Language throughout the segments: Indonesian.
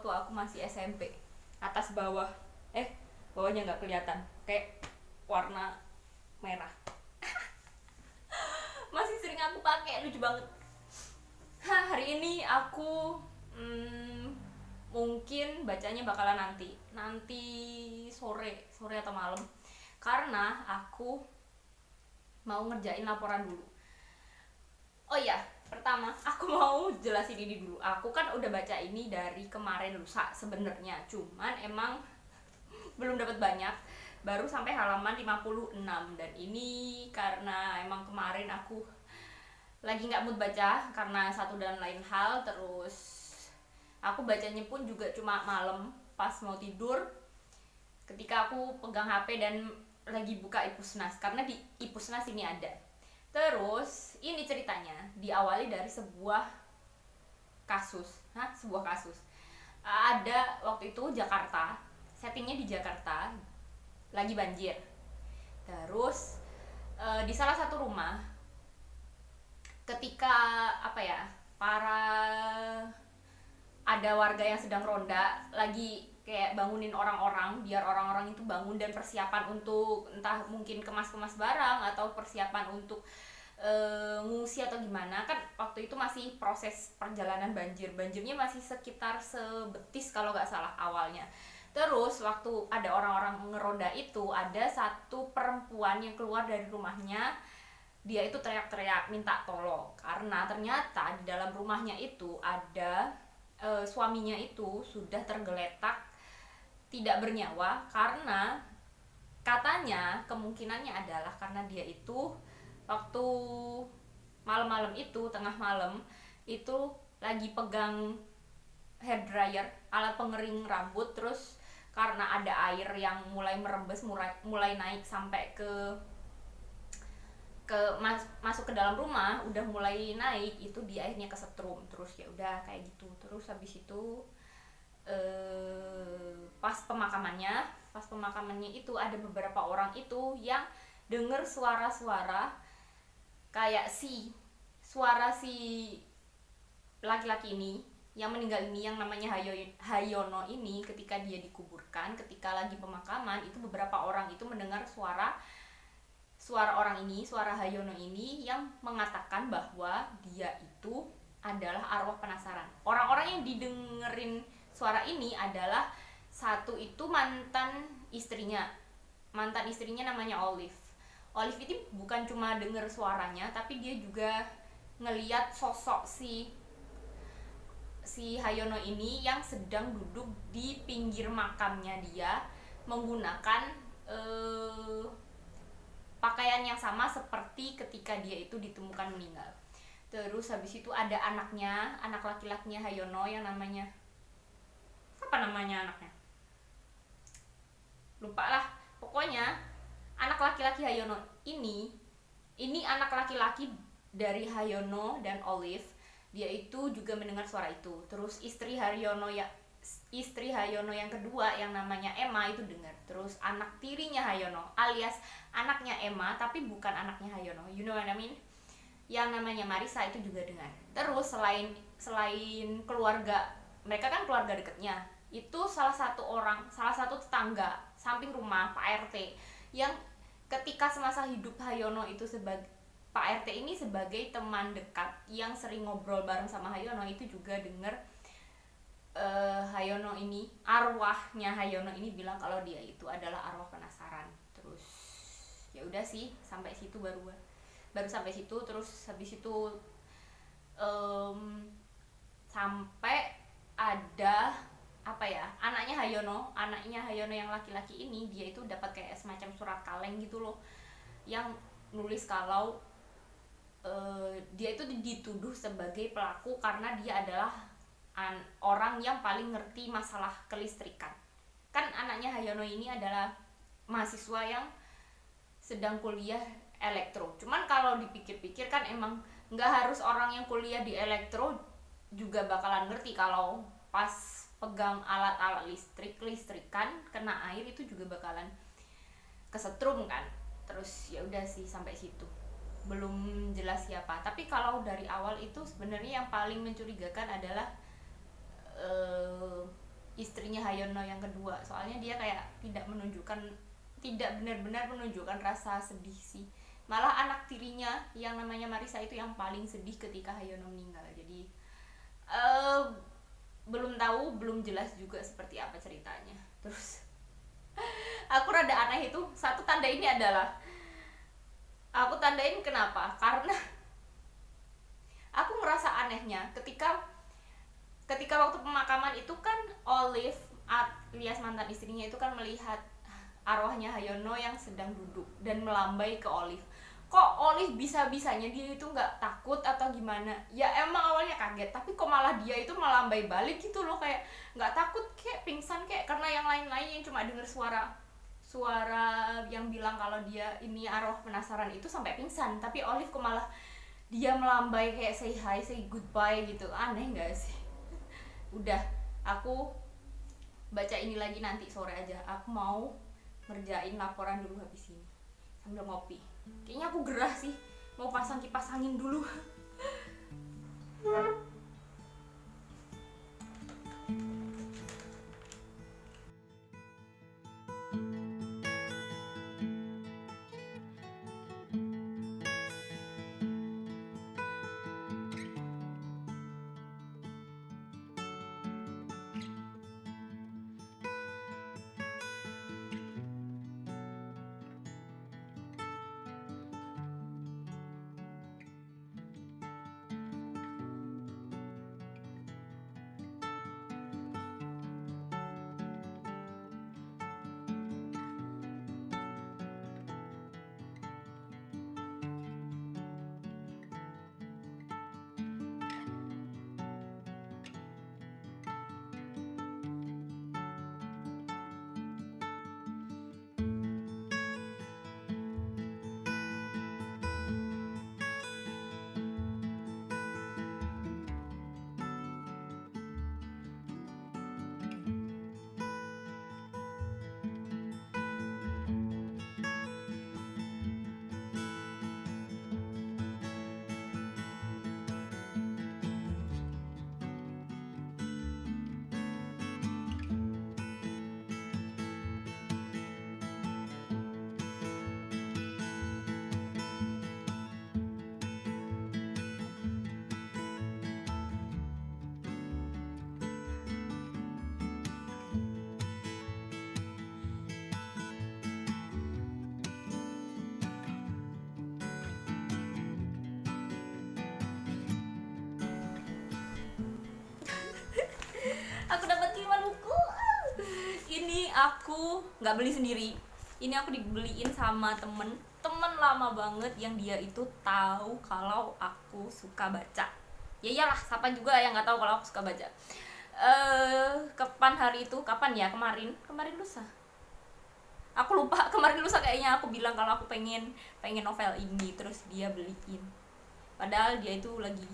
waktu aku masih SMP, atas bawah, bawahnya nggak kelihatan, kayak warna merah. Masih sering aku pakai, lucu banget. Hari ini aku mungkin bacanya bakalan nanti sore atau malam, karena aku mau ngerjain laporan dulu. Oh iya, pertama aku mau jelasin ini dulu. Aku kan udah baca ini dari kemarin lusa sebenarnya, cuman emang belum dapat banyak, baru sampai halaman 56. Dan ini karena emang kemarin aku lagi nggak mood baca karena satu dan lain hal. Terus aku bacanya pun juga cuma malam pas mau tidur, ketika aku pegang HP dan lagi buka Ipusnas, karena di Ipusnas ini ada. Terus ini ceritanya diawali dari sebuah kasus. Ada waktu itu Jakarta, settingnya di Jakarta, lagi banjir. Terus di salah satu rumah, ketika para ada warga yang sedang ronda, lagi kayak bangunin orang-orang biar orang-orang itu bangun dan persiapan untuk entah mungkin kemas-kemas barang atau persiapan untuk ngungsi atau gimana. Kan waktu itu masih proses perjalanan banjirnya masih sekitar sebetis kalau nggak salah awalnya. Terus waktu ada orang-orang ngeronda itu, ada satu perempuan yang keluar dari rumahnya. Dia itu teriak-teriak minta tolong karena ternyata di dalam rumahnya itu ada suaminya itu sudah tergeletak tidak bernyawa, karena katanya kemungkinannya adalah karena dia itu waktu malam-malam itu, tengah malam itu, lagi pegang hair dryer, alat pengering rambut. Terus karena ada air yang mulai merembes, mulai naik sampai masuk ke dalam rumah, udah mulai naik, itu dia akhirnya kesetrum. Terus ya udah kayak gitu. Terus habis itu pas pemakamannya itu ada beberapa orang itu yang denger suara-suara kayak suara si laki-laki ini yang meninggal ini, yang namanya Hayono ini. Ketika dia dikuburkan, ketika lagi pemakaman itu, beberapa orang itu mendengar suara Hayono ini yang mengatakan bahwa dia itu adalah arwah penasaran. Orang-orang yang didengerin suara ini adalah satu itu mantan istrinya namanya Olive. Olive itu bukan cuma denger suaranya, tapi dia juga ngeliat sosok si Hayono ini yang sedang duduk di pinggir makamnya dia, menggunakan pakaian yang sama seperti ketika dia itu ditemukan meninggal. Terus habis itu ada anak laki-lakinya Hayono yang namanya, apa namanya anaknya, lupa lah. Pokoknya anak laki-laki Hayono ini anak laki-laki dari Hayono dan Olive. Dia itu juga mendengar suara itu. Terus istri Hayono yang kedua yang namanya Emma itu dengar. Terus anak tirinya Hayono alias anaknya Emma tapi bukan anaknya Hayono, you know what I mean, yang namanya Marisa itu juga dengar. Terus selain keluarga, mereka kan keluarga dekatnya, itu salah satu tetangga samping rumah Pak RT, yang ketika semasa hidup Hayono itu sebagai Pak RT ini sebagai teman dekat yang sering ngobrol bareng sama Hayono, itu juga dengar Hayono ini, arwahnya Hayono ini bilang kalau dia itu adalah arwah penasaran. Terus ya udah sih, sampai situ baru sampai situ. Terus habis itu sampai ada anaknya Hayono yang laki-laki ini, dia itu dapat kayak semacam surat kaleng gitu loh, yang nulis kalau dia itu dituduh sebagai pelaku karena dia adalah orang yang paling ngerti masalah kelistrikan. Kan anaknya Hayono ini adalah mahasiswa yang sedang kuliah elektro. Cuman kalau dipikir-pikir kan emang nggak harus orang yang kuliah di elektro juga bakalan ngerti kalau pas pegang alat-alat listrikan kena air itu juga bakalan kesetrum kan. Terus ya udah sih sampai situ, belum jelas siapa. Tapi kalau dari awal itu sebenarnya yang paling mencurigakan adalah istrinya Hayono yang kedua. Soalnya dia kayak tidak benar-benar menunjukkan rasa sedih sih. Malah anak tirinya yang namanya Marisa itu yang paling sedih ketika Hayono meninggal. Jadi belum tahu, belum jelas juga seperti apa ceritanya. Terus aku rada aneh itu, satu tanda ini adalah aku tandain kenapa? Karena aku merasa anehnya ketika waktu pemakaman itu kan Olive alias mantan istrinya itu kan melihat arwahnya Hayono yang sedang duduk dan melambai ke Olive. Kok Olive bisa-bisanya dia itu nggak takut atau gimana? Ya emang awalnya kaget, tapi kok malah dia itu melambai balik gitu loh, kayak nggak takut, kayak pingsan, kayak karena yang lain-lain yang cuma dengar suara yang bilang kalau dia ini arwah penasaran itu sampai pingsan, tapi Olive kok malah dia melambai kayak say hi, say goodbye gitu. Aneh nggak sih? Udah, aku baca ini lagi nanti sore aja. Aku mau ngerjain laporan dulu habis ini sambil ngopi. Kayaknya aku gerah sih, mau pasang kipas angin dulu. Aku dapat 5 buku. Ini aku nggak beli sendiri. Ini aku dibeliin sama temen lama banget yang dia itu tahu kalau aku suka baca. Ya iyalah, siapa juga yang nggak tahu kalau aku suka baca. Kapan hari itu? Kapan ya? Kemarin lusa. Aku lupa, kemarin lusa kayaknya aku bilang kalau aku pengen novel ini, terus dia beliin. Padahal dia itu lagi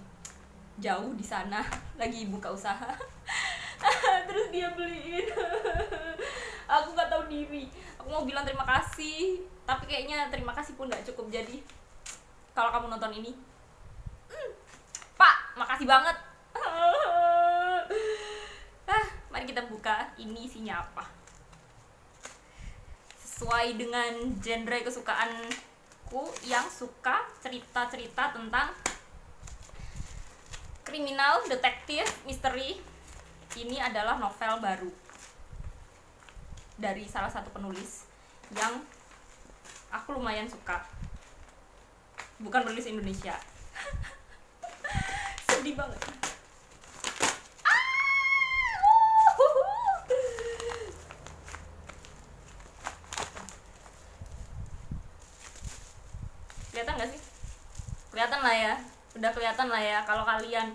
jauh di sana, lagi buka usaha. Terus dia beliin. Aku nggak tahu diri. Aku mau bilang terima kasih, tapi kayaknya terima kasih pun nggak cukup. Jadi kalau kamu nonton ini, Pak, makasih banget. Mari kita buka. Ini isinya apa? Sesuai dengan genre kesukaanku yang suka cerita-cerita tentang kriminal, detektif, misteri. Ini adalah novel baru dari salah satu penulis yang aku lumayan suka. Bukan penulis Indonesia. Sedih banget. Kelihatan gak sih? Kelihatan lah ya. Udah kelihatan lah ya. Kalau kalian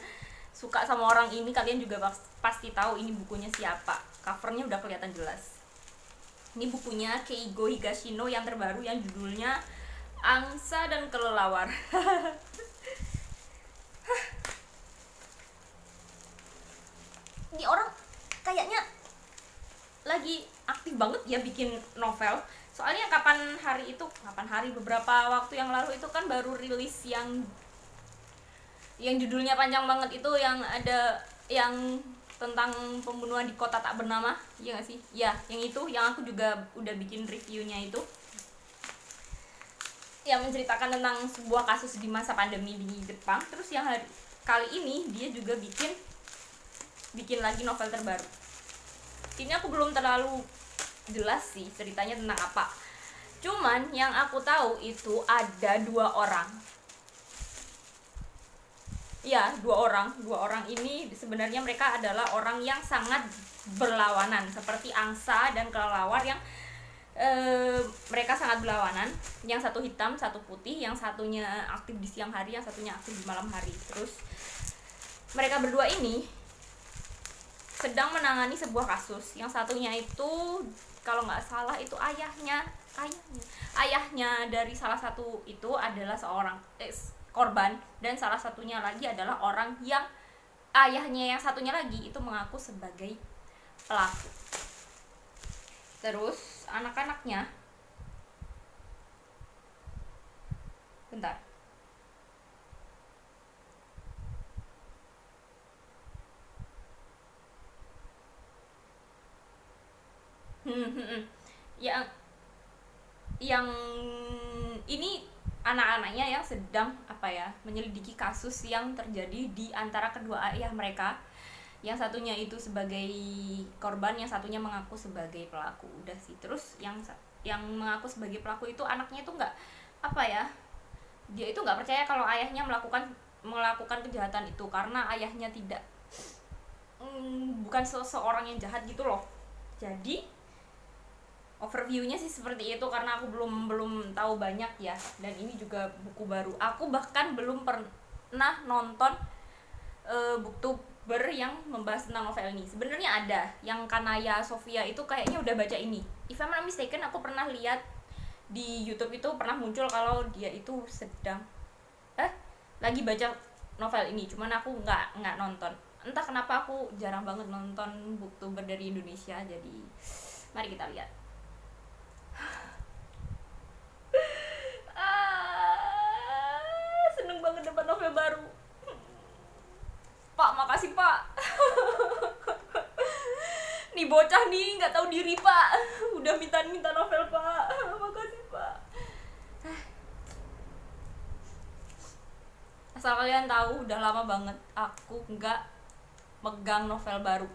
suka sama orang ini, kalian juga pasti tahu ini bukunya siapa. Covernya udah kelihatan jelas. Ini bukunya Keigo Higashino yang terbaru yang judulnya Angsa dan Kelelawar. Ini orang kayaknya lagi aktif banget ya bikin novel. Soalnya kapan hari beberapa waktu yang lalu itu kan baru rilis yang judulnya panjang banget itu, yang ada yang tentang pembunuhan di kota tak bernama, iya gak sih? Ya, yang itu, yang aku juga udah bikin reviewnya itu, yang menceritakan tentang sebuah kasus di masa pandemi di Jepang. Terus yang kali ini dia juga bikin lagi novel terbaru. Ini aku belum terlalu jelas sih ceritanya tentang apa. Cuman yang aku tahu itu ada 2 orang. Ya, 2 orang. 2 orang ini sebenarnya mereka adalah orang yang sangat berlawanan, seperti angsa dan kelelawar yang mereka sangat berlawanan. Yang satu hitam, satu putih, yang satunya aktif di siang hari, yang satunya aktif di malam hari. Terus mereka berdua ini sedang menangani sebuah kasus. Yang satunya itu kalau nggak salah itu ayahnya dari salah satu itu adalah seorang korban, dan salah satunya lagi adalah orang yang ayahnya yang satunya lagi itu mengaku sebagai pelaku. Terus anak-anaknya, bentar, yang ini anak-anaknya yang sedang menyelidiki kasus yang terjadi di antara kedua ayah mereka. Yang satunya itu sebagai korban, yang satunya mengaku sebagai pelaku. Udah sih. Terus yang mengaku sebagai pelaku itu anaknya itu dia itu nggak percaya kalau ayahnya melakukan kejahatan itu, karena ayahnya bukan seseorang yang jahat gitu loh. Jadi overviewnya sih seperti itu, karena aku belum tahu banyak ya, dan ini juga buku baru. Aku bahkan belum pernah nonton booktuber yang membahas tentang novel ini. Sebenarnya ada yang Kanaya Sofia itu kayaknya udah baca ini. If I'm not mistaken, aku pernah lihat di YouTube itu pernah muncul kalau dia itu sedang lagi baca novel ini. Cuman aku nggak nonton. Entah kenapa aku jarang banget nonton booktuber dari Indonesia. Jadi mari kita lihat. Seneng banget dapat novel baru. Pak, makasih Pak. Nih bocah nih nggak tahu diri Pak, udah minta novel Pak. Makasih Pak. Asal kalian tahu, udah lama banget aku nggak megang novel baru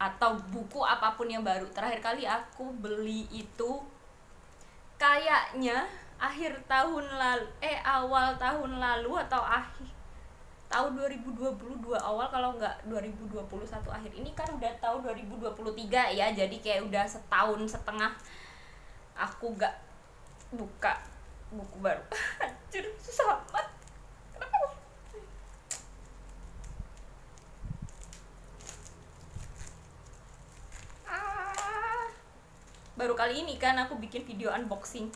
atau buku apapun yang baru. Terakhir kali aku beli itu kayaknya awal tahun lalu atau akhir tahun 2022 awal, kalau nggak 2021 akhir. Ini kan udah tahun 2023 ya, jadi kayak udah setahun setengah aku nggak buka buku baru. Anjir, susah amat. Baru kali ini kan aku bikin video unboxing,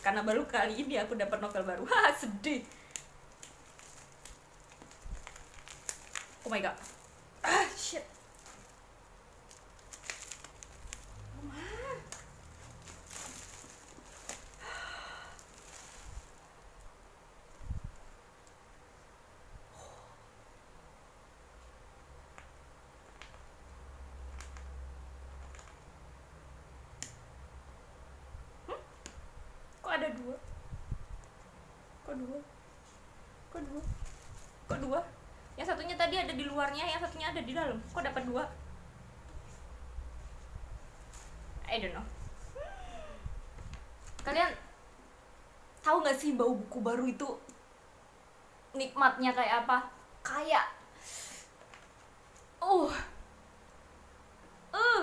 karena baru kali ini aku dapat novel baru. Sedih. Oh my god. Shit. Kok ada dua? Kok dua? Yang satunya tadi ada di luarnya, yang satunya ada di dalam. Kok dapat dua? I don't know. Kalian tahu nggak sih bau buku baru itu nikmatnya kayak apa? Kayak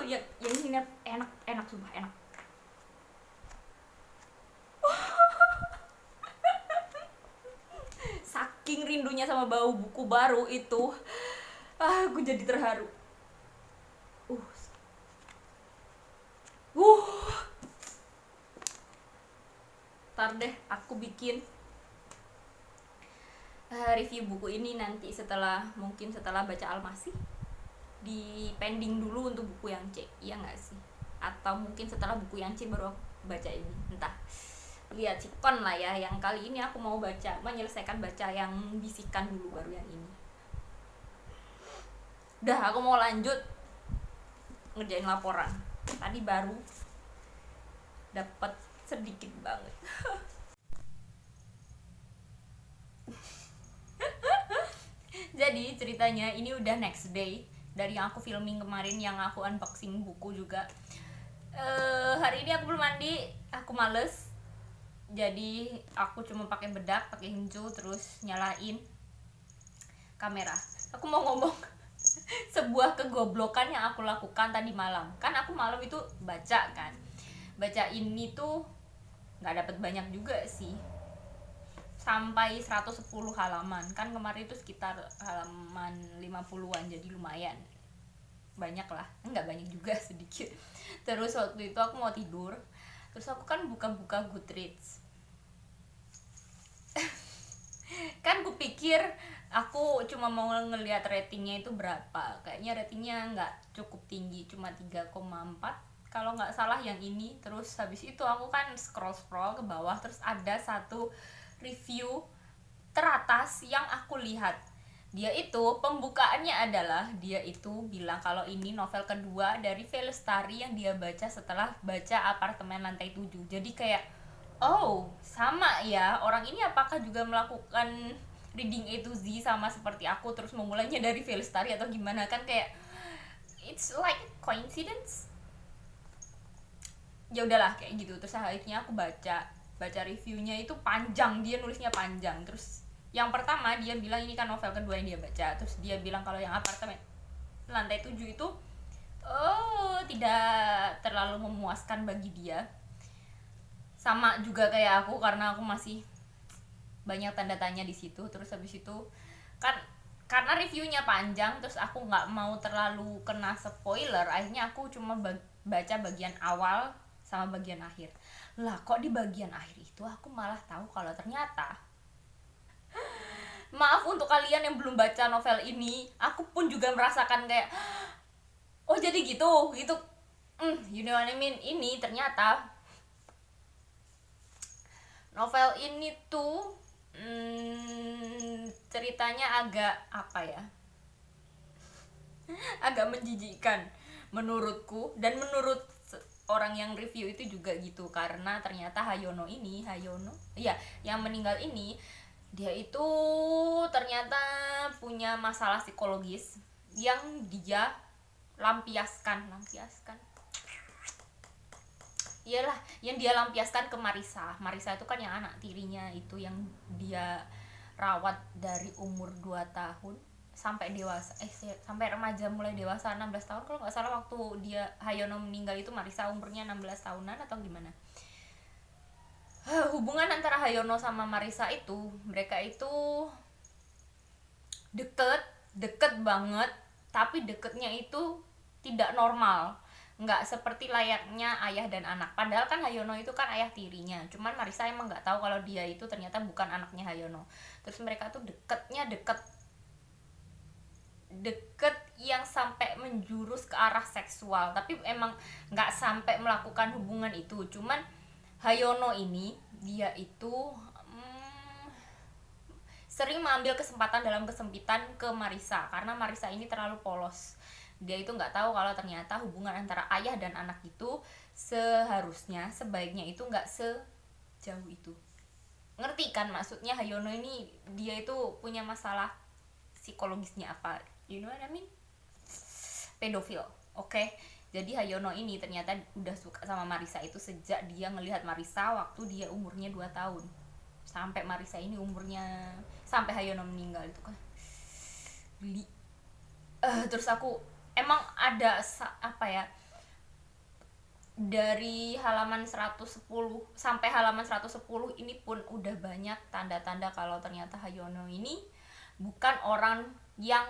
yang ini enak sumpah, enak. Saking rindunya sama bau buku baru itu, aku jadi terharu. Ntar deh aku bikin review buku ini nanti mungkin setelah baca Al-Masih. Di pending dulu untuk buku yang C, iya nggak sih? Atau mungkin setelah buku yang C baru aku baca ini, entah. Lihat sikon lah ya. Yang kali ini aku mau menyelesaikan baca yang Bisikan dulu, baru yang ini. Udah, aku mau lanjut ngerjain laporan. Tadi baru dapat sedikit banget. Jadi ceritanya ini udah next day dari yang aku filming kemarin, yang aku unboxing buku juga. Hari ini aku belum mandi, aku males. Jadi aku cuma pakai bedak, pakai hijau, terus nyalain kamera. Aku mau ngomong sebuah kegoblokan yang aku lakukan tadi malam. Kan aku malam itu baca kan. Baca ini tuh nggak dapat banyak juga sih. Sampai 110 halaman. Kan kemarin itu sekitar halaman 50-an, jadi lumayan. Banyak lah. Enggak banyak juga, sedikit. Terus waktu itu aku mau tidur. Terus aku kan buka-buka Goodreads. Kan kupikir aku cuma mau ngelihat ratingnya itu berapa. Kayaknya ratingnya nggak cukup tinggi, cuma 3,4 kalau nggak salah yang ini. Terus habis itu aku kan scroll ke bawah, terus ada satu review teratas yang aku lihat. Dia itu pembukaannya adalah, dia itu bilang kalau ini novel kedua dari V. Lestari yang dia baca setelah baca Apartemen Lantai 7. Jadi kayak, oh sama ya, orang ini apakah juga melakukan reading A to Z sama seperti aku, terus memulainya dari V. Lestari atau gimana. Kan kayak it's like coincidence. Ya udahlah kayak gitu. Terus akhirnya aku baca reviewnya, itu panjang, dia nulisnya panjang. Terus yang pertama dia bilang ini kan novel kedua yang dia baca, terus dia bilang kalau yang Apartemen Lantai 7 itu tidak terlalu memuaskan bagi dia. Sama juga kayak aku, karena aku masih banyak tanda tanya di situ. Terus habis itu kan karena reviewnya panjang, terus aku nggak mau terlalu kena spoiler, akhirnya aku cuma baca bagian awal sama bagian akhir. Lah kok di bagian akhir itu aku malah tahu kalau ternyata, maaf untuk kalian yang belum baca novel ini, aku pun juga merasakan kayak, oh jadi gitu you know what I mean. Ini ternyata novel ini tuh ceritanya agak apa ya, agak menjijikkan menurutku, dan menurut orang yang review itu juga gitu. Karena ternyata Hayono ya, yang meninggal ini, dia itu ternyata punya masalah psikologis yang dia lampiaskan iyalah, yang dia lampiaskan ke Marisa itu kan yang anak tirinya itu, yang dia rawat dari umur 2 tahun sampai dewasa, sampai remaja, mulai dewasa 16 tahun kalau nggak salah. Waktu dia Hayono meninggal itu Marisa umurnya 16 tahunan atau gimana. Hubungan antara Hayono sama Marisa itu, mereka itu deket banget, tapi deketnya itu tidak normal, nggak seperti layaknya ayah dan anak. Padahal kan Hayono itu kan ayah tirinya, cuman Marisa emang nggak tahu kalau dia itu ternyata bukan anaknya Hayono. Terus mereka tuh deket yang sampai menjurus ke arah seksual, tapi emang nggak sampai melakukan hubungan itu. Cuman Hayono ini, dia itu sering mengambil kesempatan dalam kesempitan ke Marisa, karena Marisa ini terlalu polos. Dia itu nggak tahu kalau ternyata hubungan antara ayah dan anak itu sebaiknya itu nggak sejauh itu. Ngerti kan maksudnya? Hayono ini dia itu punya masalah psikologisnya apa, you know what I mean? Pedofil, oke? Jadi Hayono ini ternyata udah suka sama Marisa itu sejak dia ngelihat Marisa waktu dia umurnya 2 tahun. Sampai Marisa ini umurnya, sampai Hayono meninggal itu kan geli. Terus aku emang ada apa ya, dari halaman 110 sampai halaman 110 ini pun udah banyak tanda-tanda kalau ternyata Hayono ini bukan orang yang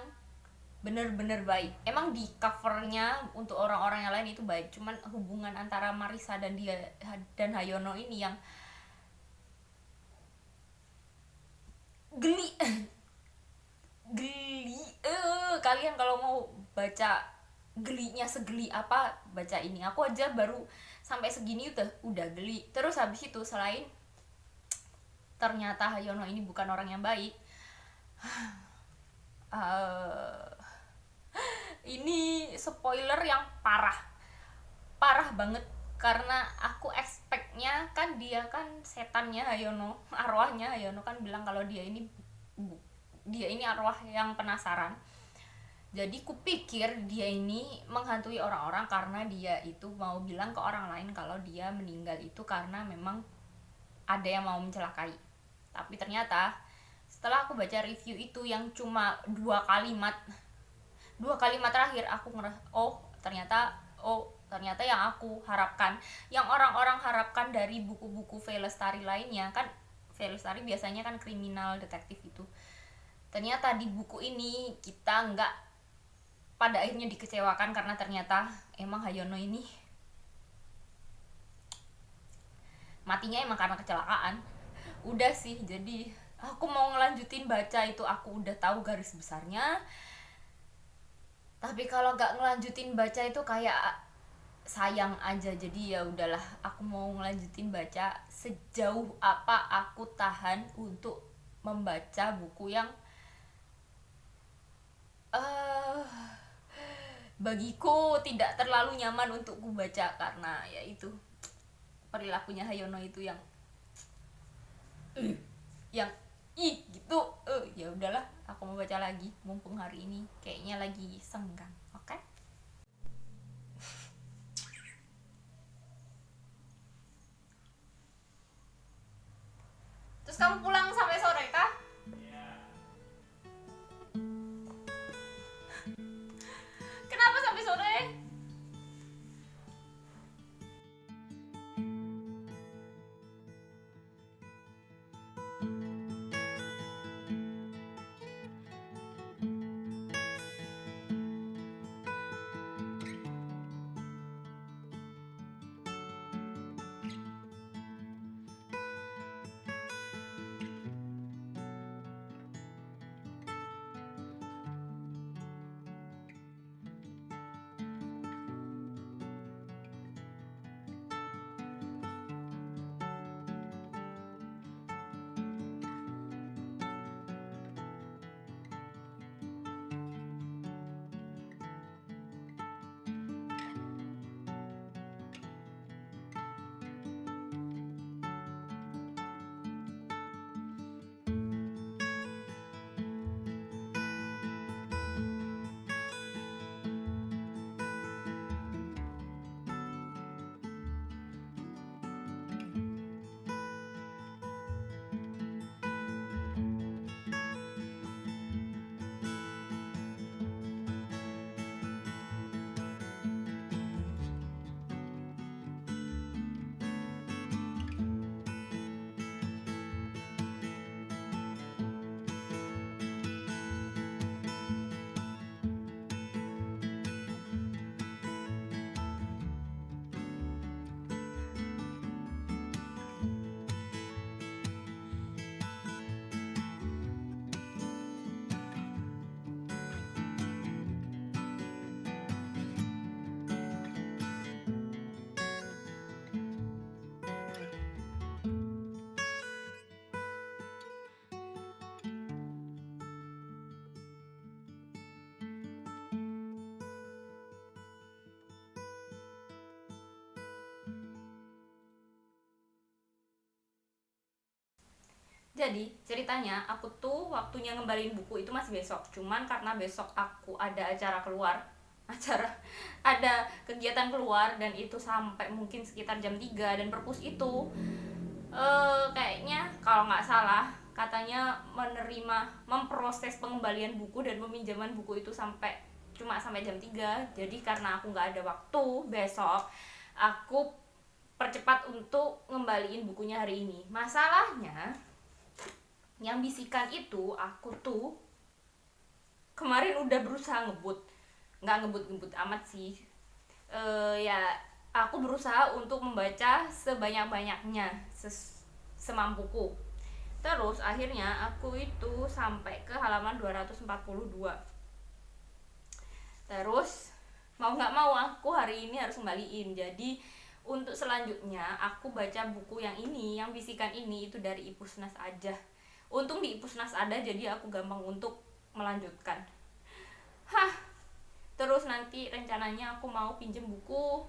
bener-bener baik. Emang di covernya untuk orang-orang yang lain itu baik, cuman hubungan antara Marisa dan dia dan Hayono ini yang geli. Kalian kalau mau baca gelinya segeli apa, baca ini. Aku aja baru sampai segini udah geli. Terus habis itu, selain ternyata Hayono ini bukan orang yang baik, Ini spoiler yang parah, parah banget, karena aku expectnya kan dia kan setannya Hayono, arwahnya Hayono kan bilang kalau dia ini arwah yang penasaran. Jadi kupikir dia ini menghantui orang-orang karena dia itu mau bilang ke orang lain kalau dia meninggal itu karena memang ada yang mau mencelakai. Tapi ternyata setelah aku baca review itu yang cuma dua kalimat terakhir, aku ngerasa ternyata yang aku harapkan, yang orang-orang harapkan dari buku-buku V. Lestari lainnya kan. V. Lestari biasanya kan kriminal detektif itu, ternyata di buku ini kita nggak, pada akhirnya dikecewakan karena ternyata emang Hayono ini matinya emang karena kecelakaan. Udah sih, jadi aku mau ngelanjutin baca itu, aku udah tahu garis besarnya, tapi kalau nggak ngelanjutin baca itu kayak sayang aja. Jadi ya udahlah, aku mau ngelanjutin baca sejauh apa aku tahan untuk membaca buku yang bagiku tidak terlalu nyaman untuk ku baca, karena ya itu perilakunya Hayono itu yang gitu. Ya udahlah, aku mau baca lagi mumpung hari ini kayaknya lagi senggang. Oke? Terus kamu pulang sampai sore kah? Kenapa sampai sore? Jadi ceritanya, aku tuh waktunya ngembaliin buku itu masih besok. Cuman karena besok aku ada acara keluar, ada kegiatan keluar, dan itu sampai mungkin sekitar jam 3. Dan perpus itu kayaknya kalau nggak salah katanya memproses pengembalian buku dan peminjaman buku itu cuma sampai jam 3. Jadi karena aku nggak ada waktu besok, aku percepat untuk ngembaliin bukunya hari ini. Masalahnya yang bisikan itu, aku tuh kemarin udah berusaha nggak ngebut amat sih, ya aku berusaha untuk membaca sebanyak-banyaknya, semampuku. Terus akhirnya aku itu sampai ke halaman 242. Terus mau nggak mau aku hari ini harus kembaliin. Jadi untuk selanjutnya aku baca buku yang ini, yang bisikan ini itu dari Ipusnas aja. Untung di Ipusnas ada, jadi aku gampang untuk melanjutkan. Terus nanti rencananya aku mau pinjem buku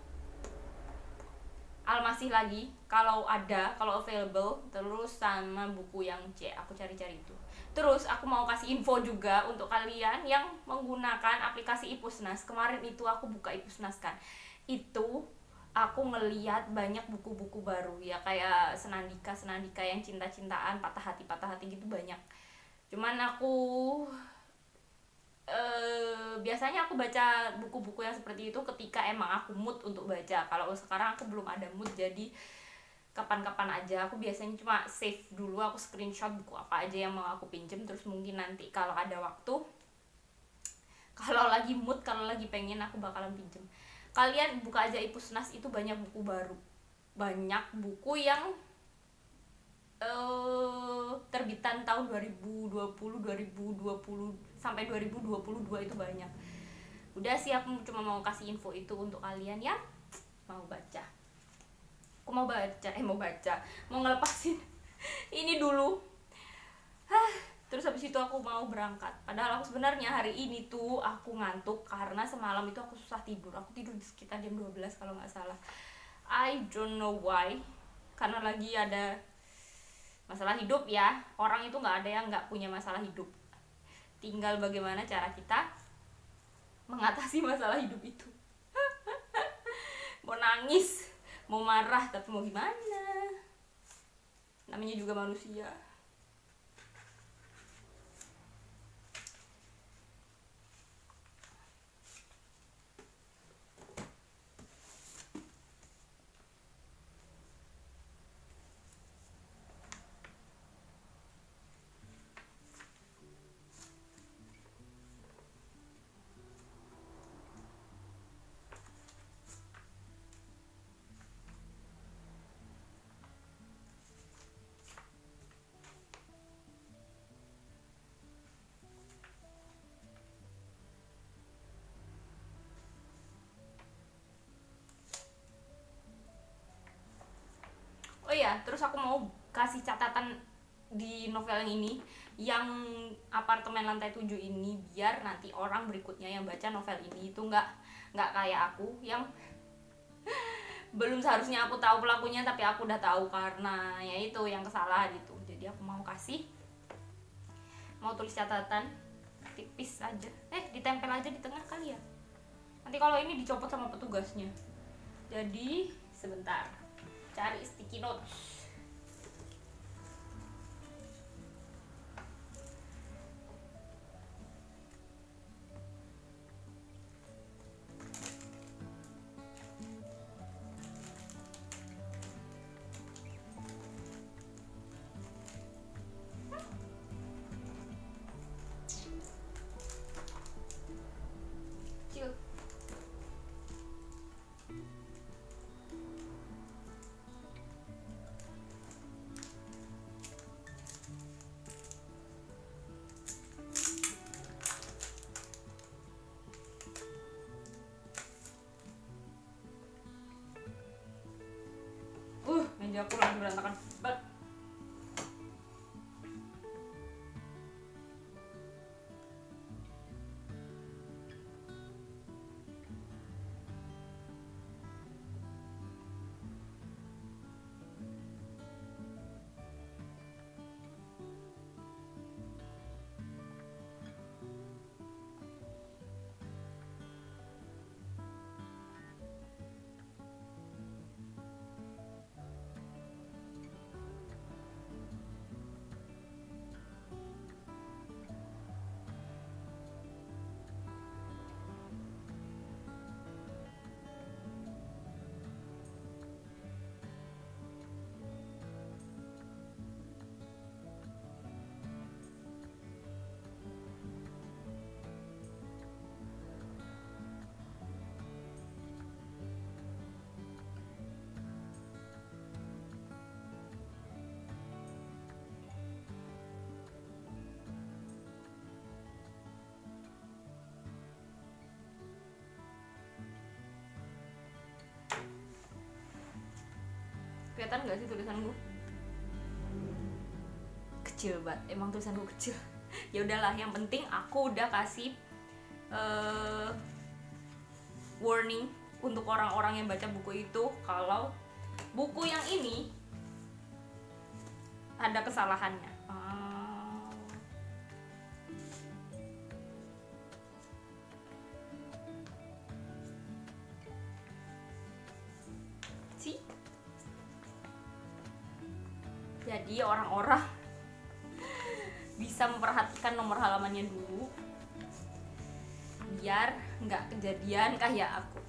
Al-Masih lagi kalau ada, kalau available, terus sama buku yang C, aku cari-cari itu. Terus aku mau kasih info juga untuk kalian yang menggunakan aplikasi Ipusnas. Kemarin itu aku buka Ipusnas kan, itu aku ngeliat banyak buku-buku baru ya, kayak senandika yang cinta-cintaan, patah hati gitu banyak. Cuman aku biasanya aku baca buku-buku yang seperti itu ketika emang aku mood untuk baca. Kalau sekarang aku belum ada mood, jadi kapan-kapan aja. Aku biasanya cuma save dulu, aku screenshot buku apa aja yang mau aku pinjem, terus mungkin nanti kalau ada waktu, kalau lagi mood, kalau lagi pengen, aku bakalan pinjem. Kalian buka aja Ipusnas, itu banyak buku baru, banyak buku yang terbitan tahun 2020 sampai 2022 itu banyak. Udah sih, aku cuma mau kasih info itu untuk kalian yang mau baca. Aku mau ngelepasin ini dulu. Terus habis itu aku mau berangkat. Padahal aku sebenarnya hari ini tuh aku ngantuk karena semalam itu aku susah tidur. Aku tidur di sekitar jam 12 kalau nggak salah. I don't know why. Karena lagi ada masalah hidup ya. Orang itu nggak ada yang nggak punya masalah hidup. Tinggal bagaimana cara kita mengatasi masalah hidup itu. Mau nangis, mau marah, tapi mau gimana? Namanya juga manusia. Oh iya, terus aku mau kasih catatan di novel yang ini, yang apartemen lantai 7 ini, biar nanti orang berikutnya yang baca novel ini itu nggak kayak aku yang belum seharusnya aku tahu pelakunya tapi aku udah tahu karena ya itu yang kesalahan itu. Jadi aku mau tulis catatan tipis aja, ditempel aja di tengah kali ya, nanti kalau ini dicopot sama petugasnya. Jadi sebentar, cari sticky notes. Cil. Meja aku lagi berantakan banget. Kelihatan nggak sih tulisan gue? Kecil banget, emang tulisan gue kecil. Ya udahlah, yang penting aku udah kasih warning untuk orang-orang yang baca buku itu kalau buku yang ini ada kesalahannya. Jadi orang-orang bisa memperhatikan nomor halamannya dulu biar nggak kejadian kayak aku.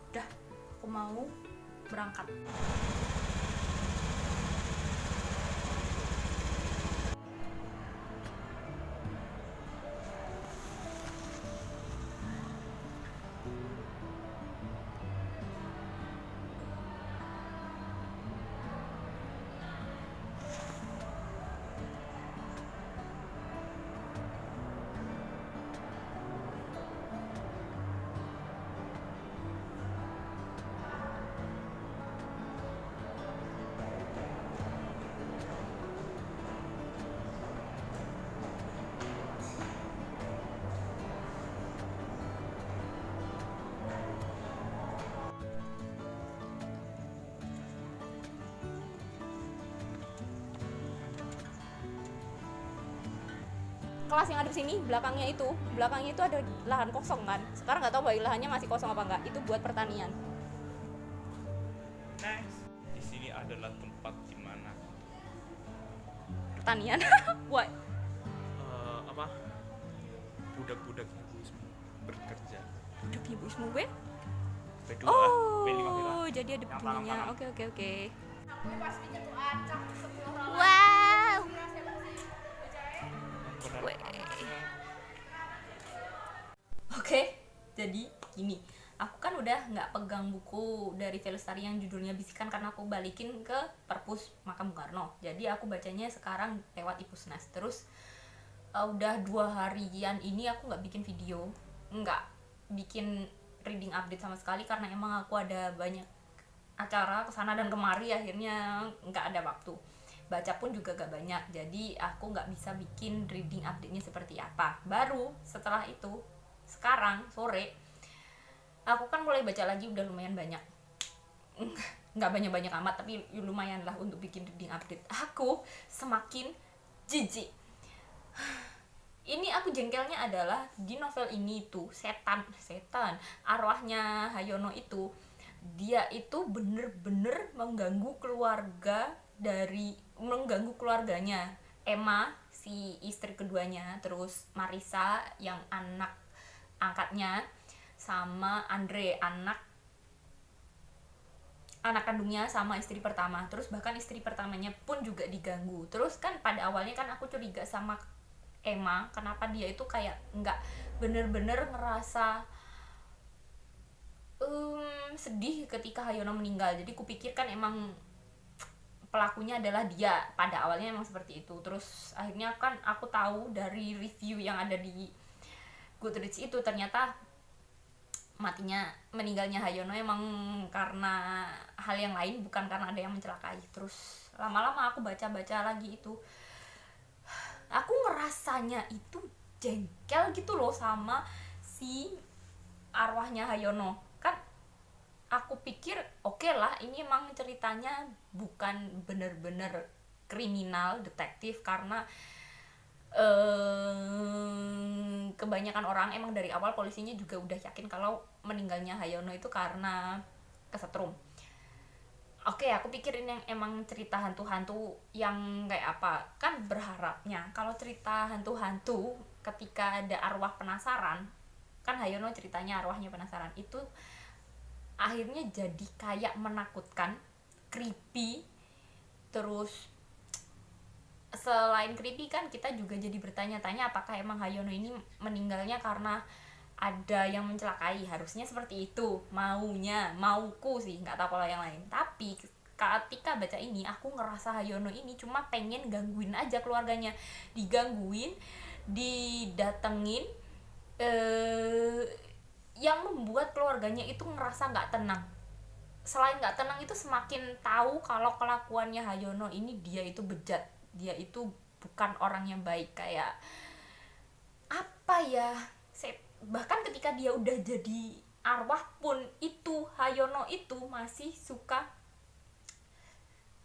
Udah, aku mau berangkat. Kelas yang ada di sini belakangnya itu ada lahan kosong kan. Sekarang nggak tahu bahwa lahannya masih kosong apa enggak. Itu buat pertanian. Nice. Di sini adalah tempat di mana Pertanian. Wah, apa? Budak-budak ibu bekerja. udah ibu ismu gue. B2 Oh, B5 jadi ada Yang bunyinya. palang-palang. Oke. Wow. Wow. Oke, jadi gini, aku kan udah nggak pegang buku dari Velestari yang judulnya Bisikan karena aku balikin ke Perpus Makam Bung Karno. Jadi aku bacanya sekarang lewat Ipusnas. Terus udah 2 harian ini aku nggak bikin video, nggak bikin reading update sama sekali karena emang aku ada banyak acara kesana dan kemari, akhirnya nggak ada waktu. Baca pun juga gak banyak, jadi aku nggak bisa bikin reading update-nya seperti apa. Baru setelah itu, sekarang sore aku kan mulai baca lagi, udah lumayan banyak. Nggak banyak-banyak amat, tapi lumayan lah untuk bikin reading update. Aku semakin jijik. Ini aku jengkelnya adalah di novel ini tuh setan arwahnya Hayono itu, dia itu bener-bener mengganggu keluarganya. Emma si istri keduanya, terus Marisa yang anak angkatnya, sama Andre anak kandungnya sama istri pertama. Terus bahkan istri pertamanya pun juga diganggu. Terus kan pada awalnya kan aku curiga sama Emma, kenapa dia itu kayak nggak bener-bener ngerasa sedih ketika Hayono meninggal. Jadi kupikir kan emang pelakunya adalah dia, pada awalnya emang seperti itu. Terus akhirnya kan aku tahu dari review yang ada di Goodreads itu, ternyata meninggalnya Hayono emang karena hal yang lain, bukan karena ada yang mencelakai. Terus lama-lama aku baca-baca lagi itu, aku ngerasanya itu jengkel gitu loh sama si arwahnya Hayono. Kan aku pikir oke lah, ini emang ceritanya bukan bener-bener kriminal detektif, karena kebanyakan orang emang dari awal polisinya juga udah yakin kalau meninggalnya Hayono itu karena kesetrum. Oke, aku pikirin yang emang cerita hantu-hantu yang kayak apa. Kan berharapnya kalau cerita hantu-hantu ketika ada arwah penasaran, kan Hayono ceritanya arwahnya penasaran, itu akhirnya jadi kayak menakutkan, creepy. Terus selain creepy kan kita juga jadi bertanya-tanya apakah emang Hayono ini meninggalnya karena ada yang mencelakai. Harusnya seperti itu mauku sih, nggak tahu kalau yang lain. Tapi ketika baca ini aku ngerasa Hayono ini cuma pengen gangguin aja keluarganya, digangguin didatengin, yang membuat keluarganya itu ngerasa nggak tenang. Selain nggak tenang itu semakin tahu kalau kelakuannya Hayono ini dia itu bejat, dia itu bukan orang yang baik. Kayak apa ya, bahkan ketika dia udah jadi arwah pun itu Hayono itu masih suka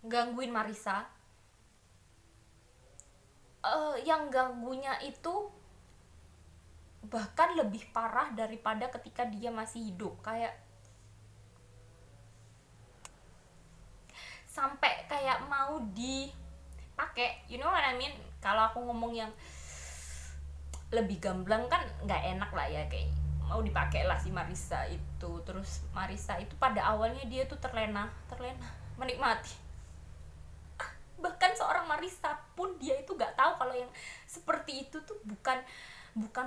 gangguin Marissa. Yang ganggunya itu bahkan lebih parah daripada ketika dia masih hidup. Kayak sampai kayak mau dipakai, you know what I mean. Kalau aku ngomong yang lebih gamblang kan nggak enak lah ya, kayak mau dipakai lah si Marissa itu. Terus Marissa itu pada awalnya dia tuh terlena menikmati. Bahkan seorang Marissa pun dia itu nggak tahu kalau yang seperti itu tuh bukan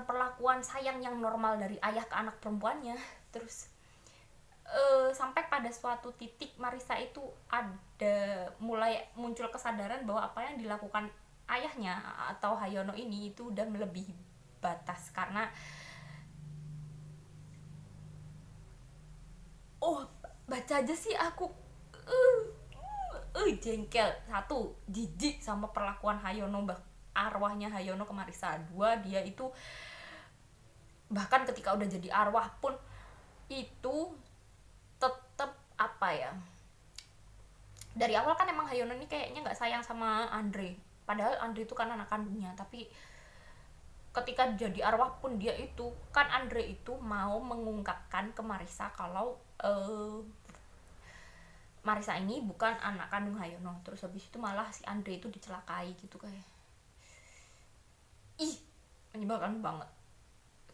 perlakuan sayang yang normal dari ayah ke anak perempuannya. Terus sampai pada suatu titik Marissa itu ada mulai muncul kesadaran bahwa apa yang dilakukan ayahnya atau Hayono ini itu udah melebihi batas. Karena baca aja sih aku jengkel. Satu, jijik sama perlakuan Hayono, arwahnya Hayono ke Marissa. Dua, dia itu bahkan ketika udah jadi arwah pun itu tetap apa ya, dari awal kan emang Hayono ini kayaknya nggak sayang sama Andre, padahal Andre itu kan anak kandungnya. Tapi ketika jadi arwah pun dia itu kan, Andre itu mau mengungkapkan ke Marissa kalau Marissa ini bukan anak kandung Hayono. Terus habis itu malah si Andre itu dicelakai gitu. Kayak menyebalkan banget.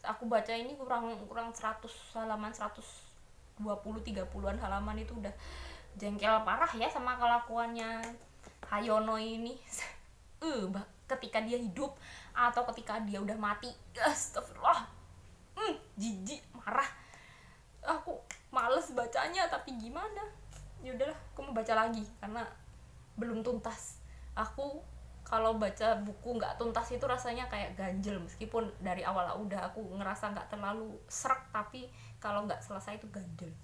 Aku baca ini kurang 100 halaman, 120-30an halaman, itu udah jengkel parah ya sama kelakuannya Hayono ini. Ketika dia hidup atau ketika dia udah mati, astagfirullah, jijik, marah. Aku males bacanya, tapi gimana, ya udahlah, aku mau baca lagi karena belum tuntas. Aku kalau baca buku nggak tuntas itu rasanya kayak ganjel, meskipun dari awal udah aku ngerasa nggak terlalu serak, tapi kalau nggak selesai itu ganjel.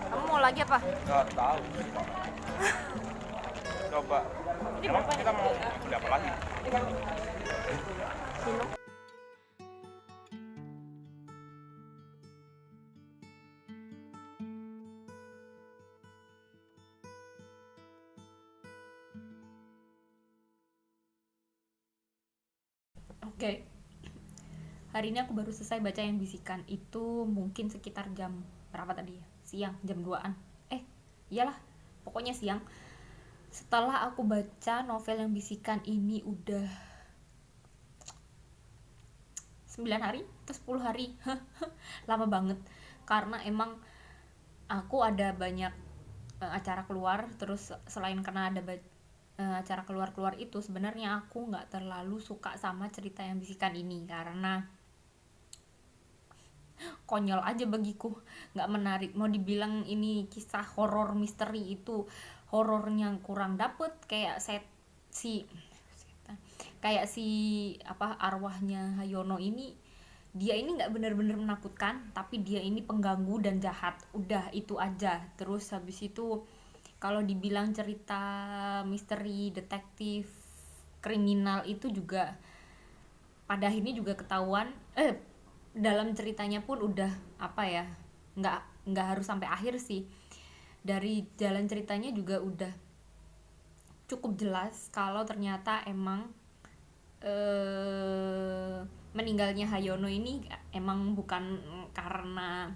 Kamu mau lagi apa? Nggak tahu. Coba. Ini Emang berapa kita mau beli apa lagi? Minum. Oke. Hari ini aku baru selesai baca yang Bisikan. Itu mungkin sekitar jam berapa tadi ya? siang jam 2-an. Iyalah, pokoknya siang. Setelah aku baca novel yang bisikan ini udah 9 hari atau 10 hari. Lama banget. Karena emang aku ada banyak acara keluar, terus selain karena ada acara keluar-keluar itu, sebenarnya aku nggak terlalu suka sama cerita yang bisikan ini karena konyol aja bagiku, nggak menarik. Mau dibilang ini kisah horor misteri, itu horornya kurang dapet. Kayak kayak si apa arwahnya Hayono ini, dia ini nggak benar-benar menakutkan, tapi dia ini pengganggu dan jahat, udah itu aja. Terus habis itu kalau dibilang cerita misteri detektif kriminal itu juga pada akhirnya juga ketahuan, dalam ceritanya pun udah apa ya, nggak harus sampai akhir sih, dari jalan ceritanya juga udah cukup jelas kalau ternyata emang meninggalnya Hayono ini emang bukan karena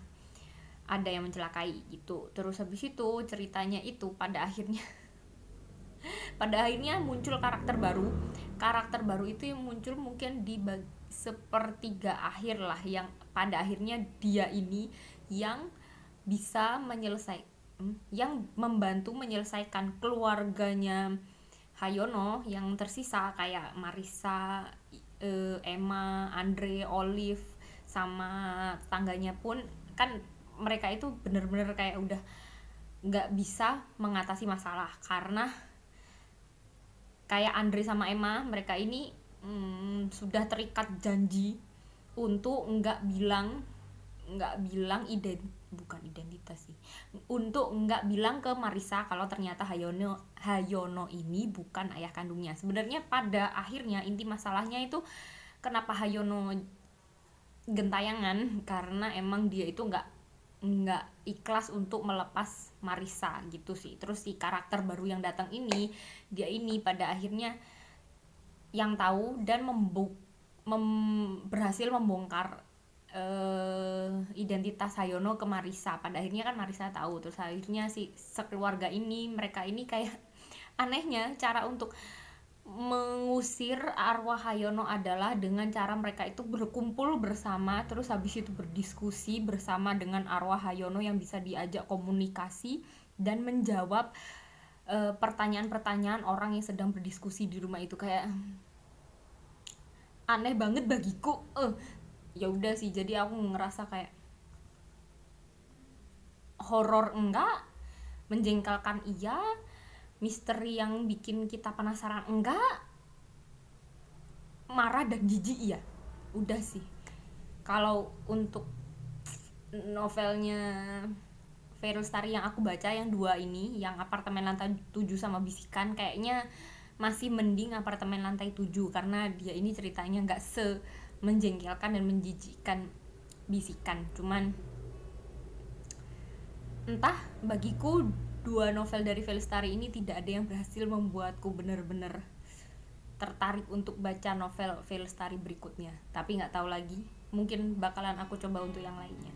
ada yang mencelakai gitu. Terus habis itu ceritanya itu pada akhirnya muncul karakter baru itu yang muncul mungkin di sepertiga akhir lah, yang pada akhirnya dia ini yang bisa yang membantu menyelesaikan keluarganya Hayono yang tersisa, kayak Marissa, Emma, Andre, Olive, sama tangganya pun kan. Mereka itu bener-bener kayak udah nggak bisa mengatasi masalah karena kayak Andre sama Emma, mereka ini sudah terikat janji untuk bukan identitas sih, untuk nggak bilang ke Marissa kalau ternyata Hayono ini bukan ayah kandungnya. Sebenarnya pada akhirnya inti masalahnya itu kenapa Hayono gentayangan, karena emang dia itu nggak ikhlas untuk melepas Marissa gitu sih. Terus si karakter baru yang datang ini, dia ini pada akhirnya yang tahu dan berhasil membongkar identitas Hayono ke Marissa. Pada akhirnya kan Marissa tahu. Terus akhirnya si sekeluarga ini, mereka ini kayak anehnya cara untuk mengusir arwah Hayono adalah dengan cara mereka itu berkumpul bersama, terus habis itu berdiskusi bersama dengan arwah Hayono yang bisa diajak komunikasi dan menjawab pertanyaan-pertanyaan orang yang sedang berdiskusi di rumah itu. Kayak aneh banget bagiku. Ya udah sih, jadi aku ngerasa kayak horor enggak, menjengkelkan iya, misteri yang bikin kita penasaran enggak, marah dan jijik iya. Udah sih. Kalau untuk novelnya Fairy Story yang aku baca yang 2 ini, yang Apartemen Lantai 7 sama Bisikan, kayaknya masih mending Apartemen Lantai 7 karena dia ini ceritanya nggak menjengkelkan dan menjijikkan Bisikan. Cuman entah, bagiku 2 novel dari Velestari ini tidak ada yang berhasil membuatku bener-bener tertarik untuk baca novel Velestari berikutnya. Tapi nggak tahu lagi, mungkin bakalan aku coba untuk yang lainnya.